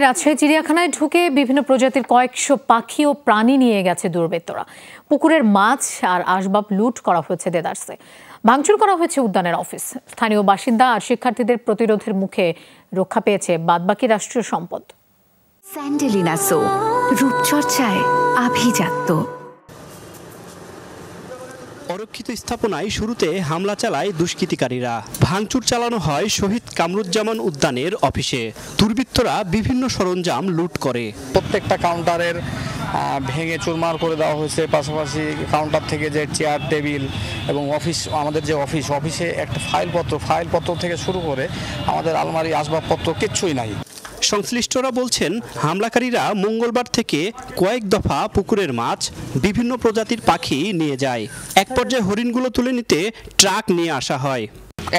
রাজশাহী চিড়িয়াখানায় ঢুকে বিভিন্ন প্রজাতির কয়েকশো পাখি ও প্রাণী নিয়ে গেছে দুর্বৃত্তরা। পুকুরের মাছ আর আসবাব লুট করা হয়েছে দেদারসে। ভাঙচুর করা হয়েছে উদ্যানের অফিস। স্থানীয় বাসিন্দা আর শিক্ষার্থীদের প্রতিরোধের মুখে রক্ষা পেয়েছে বাদবাকি রাষ্ট্রীয় সম্পদ। স্যান্ডেলিনা সো, রূপচর্চায় আভিজাত্য। অরক্ষিত স্থাপনায় শুরুতে হামলা চালায় দুষ্কৃতিকারীরা। ভাঙচুর চালানো হয় শহীদ কামরুজ্জামান উদ্যানের অফিসে। দুর্বৃত্তরা বিভিন্ন সরঞ্জাম লুট করে। প্রত্যেকটা কাউন্টারের ভেঙে চুরমার করে দেওয়া হয়েছে। পাশাপাশি কাউন্টার থেকে যে চেয়ার টেবিল এবং অফিস, আমাদের যে অফিসে একটা ফাইলপত্র থেকে শুরু করে আমাদের আলমারি আসবাবপত্র কিচ্ছুই নাই। সংশ্লিষ্টরা বলছেন, হামলাকারীরা মঙ্গলবার থেকে কয়েক দফা পুকুরের মাছ, বিভিন্ন প্রজাতির পাখি নিয়ে যায়। এক পর্যায়ে হরিণগুলো তুলে নিতে ট্রাক নিয়ে আসা হয়।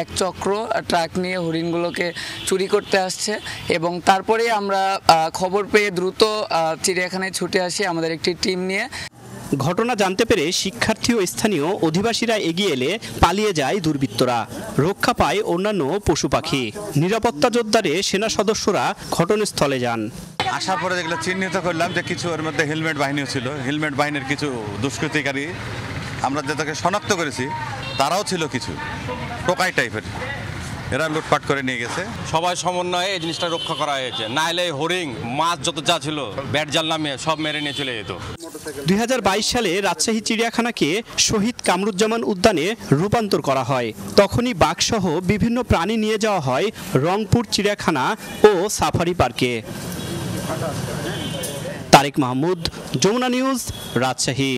এক চক্র ট্রাক নিয়ে হরিণগুলোকে চুরি করতে আসছে এবং তারপরে আমরা খবর পেয়ে দ্রুত চিড়িয়াখানায় ছুটে আসি আমাদের একটি টিম নিয়ে। ঘটনা জানতে পেরে শিক্ষার্থী ও স্থানীয় অধিবাসীরা এগিয়ে এলে পালিয়ে যায় দুর্বৃত্তরা। রক্ষা পায় অন্যান্য পশু পাখি। নিরাপত্তা জোরদারে সেনা সদস্যরা ঘটনাস্থলে যান। আসার পরে যেগুলো চিহ্নিত করলাম যে কিছু এর মধ্যে হেলমেট বাহিনীও ছিল। হেলমেট বাহিনীর কিছু দুষ্কৃতিকারী আমরা যাদেরকে শনাক্ত করেছি তারাও ছিল কিছু টোকাই টাইপের, এরা লুটপাট করে নিয়ে গেছে। সবাই সমন্বয়ে এই জিনিসটা রক্ষা করা হয়েছে। নাইলে হরিণ মাছ যত যা ছিল ব্যাট জাল নামিয়ে সব মেরে নিয়ে চলে যেত। 2022 সালে রাজশাহী চিড়িয়াখানাকে শহীদ কামরুজ্জামান উদ্যানে রূপান্তর করা হয়। তখনই বাঘসহ বিভিন্ন প্রাণী নিয়ে যাওয়া হয় রংপুর চিড়িয়াখানা ও সাফারি পার্কে। তারেক মাহমুদ, যমুনা নিউজ, রাজশাহী।